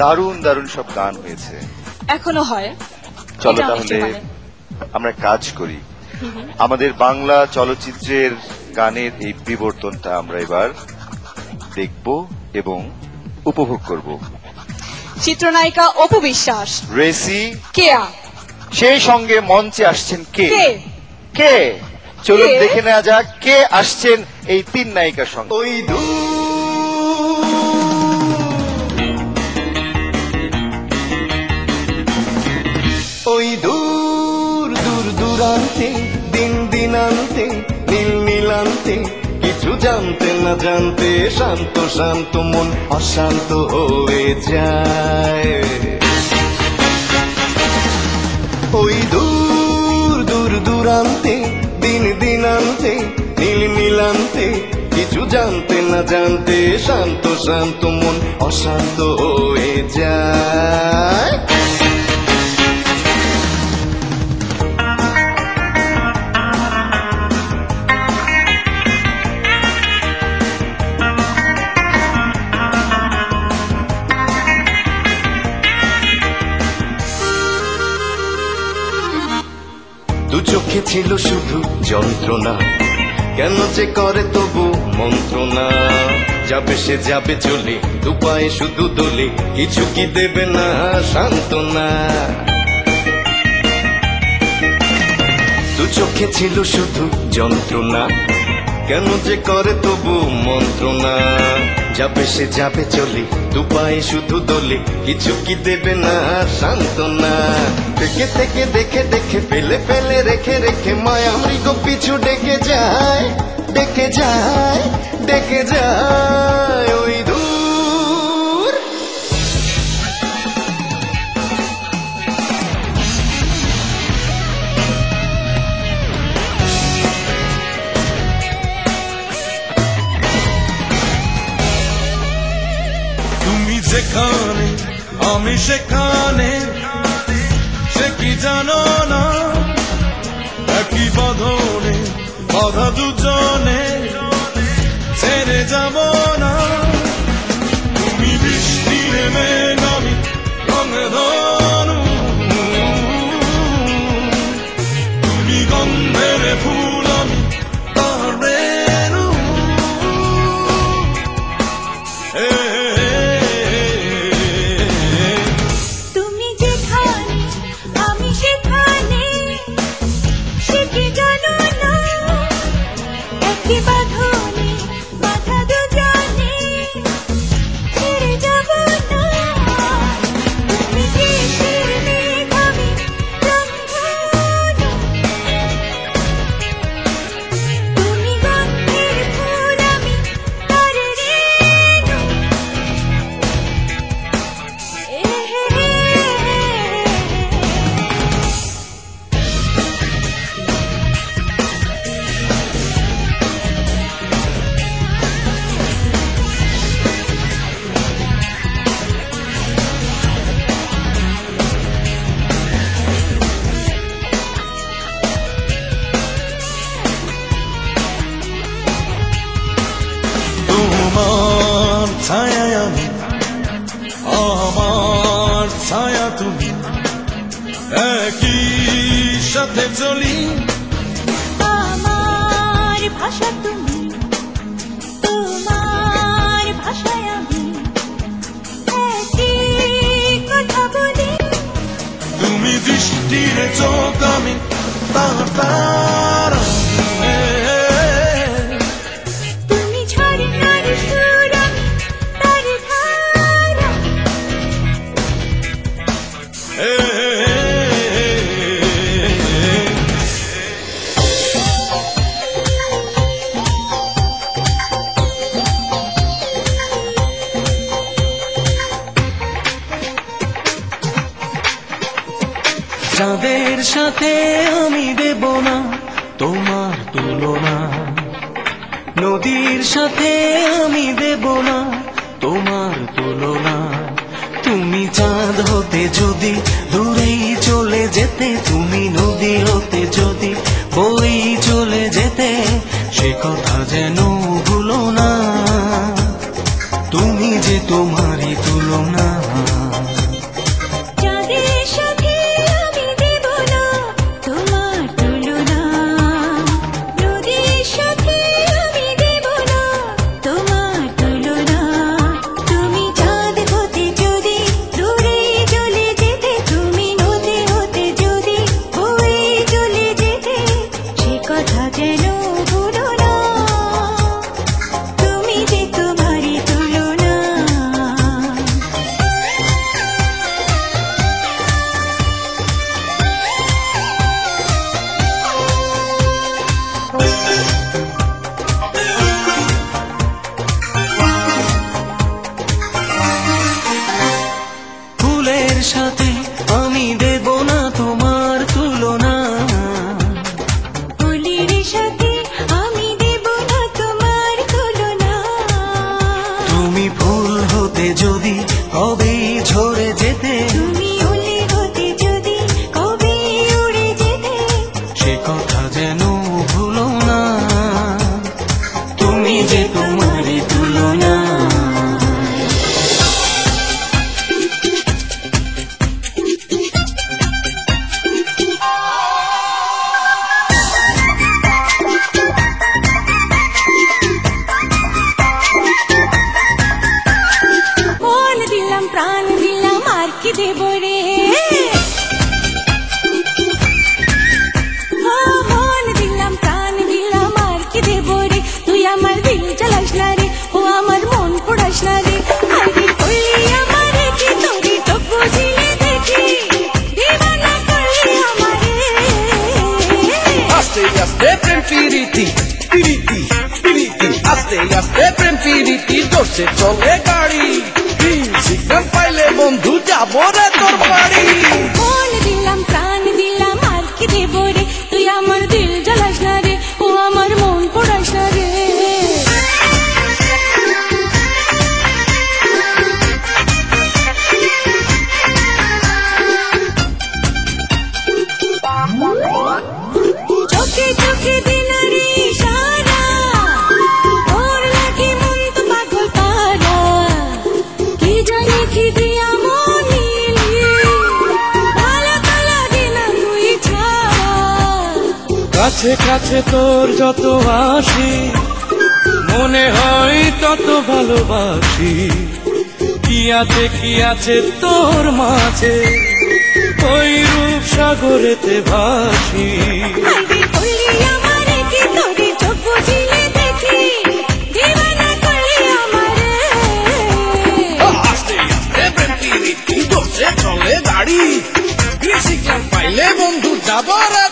দারুণ দারুণ সব গান হয়েছে, এখনো হয়। চলো এটা তাহলে নিশ্চয়ই পারেন। আমরা কাজ করি, আমাদের বাংলা চলচ্চিত্রের গানের এই বিবর্তনটা আমরা এবার দেখব এবং উপভোগ করব। চিত্রনায়িকা অপু বিশ্বাস, রেসি, কেয়া, সেই সঙ্গে মঞ্চে আসছেন কে কে কে চলুন কে? দেখে নেওয়া যাক কে আসছেন এই তিন নায়িকার সঙ্গে। ওই ওই দূর দূর দূরান্তে দিন দিনান্তে নীল নীলান্তে কিছু জানতে না জানতে শান্ত শান্ত মন অশান্ত হয়ে যায়। ওই দূর দূর দূরান্তে দিন দিনান্তে নীল নীলান্তে কিছু জানতে না জানতে শান্ত শান্ত মন অশান্ত হয়ে যায়। দু চোখে ছিল শুধু যন্ত্রণা, কেন যে করে তবু মন্ত্রণা। যাবে সে যাবে চলে, দু পায়ে শুধু দোলে, কিছু কি দেবে না সান্ত্বনা। দু চোখে ছিল শুধু যন্ত্রণা, কেন যে করে তবু মন্ত্রণা। যাবে সে যাবে চলে, দু পায়ে শুধু দোলে, কিছু কি দেবে না সান্ত্বনা। থেকে থেকে দেখে দেখে ফেলে ফেলে রেখে রেখে মায়া মৃগ পিছু ডেকে যায়, ডেকে যায়, ডেকে যায়। ওই দূর তুমি যেখানে আমি সেখানে, সে কি জানো না, একই বাঁধনে বাধা দুজনে, ছেড়ে যাব না। তুমি বৃষ্টির মেঘ আমি রঙে ধনু, তুমি গন্ধের ফুল আমি তার রেণু। তুমি যেখানে আমি সেখানে, সে কি জানো না, একই বাঁধনে বাধা দুজনে, ছেড়ে যাব না। তুমি বৃষ্টির মেঘ আমি রংধনু, তুমি গন্ধের ফুল আমি তার রেণু। তোমার ছায়া আমি, আমার ছায়া তুমি, একই সাথে চলি। আমার ভাষা তুমি, তোমার ভাষায় আমি, একই কথা বলি। তুমি দৃষ্টির চোখ আমি তার তারা, তুমি ঝরনার সুর আমি তার ধারা। যাদের সাথে আমি দেব না তোমার তুলনা, নদীর সাথে আমি দেব না তোমার তুলনা। তুমি চাঁদ হতে যদি দূরেই চলে যেতে, তুমি নদী হতে যদি বই চলে যেতে, সে কথা যেন ভুলো না, তুমি যে তোমারই তুলনা। সাথে আমি দেব না তোমার তুলনা। ফুলের সাথে আমি দেব না তোমার তুলনা। তুমি ফুল হতে যদি কবেই ঝরে যেতে, তুমি ওলে হতে যদি কবে উড়ে যেতে, সে কথা যেন ভুলো না, তুমি যে তোমারই তুলনা। মন দিলাম প্রাণ দিলাম আর কি দেব রে। ও মন দিলাম প্রাণ দিলাম আর কি দেব রে। তুই আমার দিল জ্বালাস না রে, ও আমার মন পোড়াস না রে। আইরে করলি আমারে কি তোরে চোখ বুঝিলে দেখি, দিবানা করলি আমারে। আস্তে আস্তে প্রেম পিরিতি পিরিতি পিরিতি, আস্তে আস্তে প্রেম পিরিতি জোরসে চলে গাড়ি। সিগন্যাল পাইলে বন্ধু যাবো রে তোর বাড়ি। মন দিলাম প্রাণ দিলাম আর কি দেব রে। তুই আমার দিল জ্বালাস না রে, ও আমার মন পোড়াস না রে। চোখে চোখে দিনারি সারা, তোর লাগি মন তো পাগল পারা। কি জানি কি দিয়া মনিলি, ভালো তো লাগে না তুই ছাড়া। কাছে কাছে তোর যত আসি, মনে হয় তত ভালোবাসি। কি আছে তোর মাঝে, ওই রূপ সাগরেতে ভাসি। আইরে করলি আমারে কি তোরে চোখ বুঝিলে দেখি, দিবানা করলি আমারে। আস্তে আস্তে প্রেম পিরিতি জোরসে চলে গাড়ি। সিগন্যাল পাইলে বন্ধু যাবো রে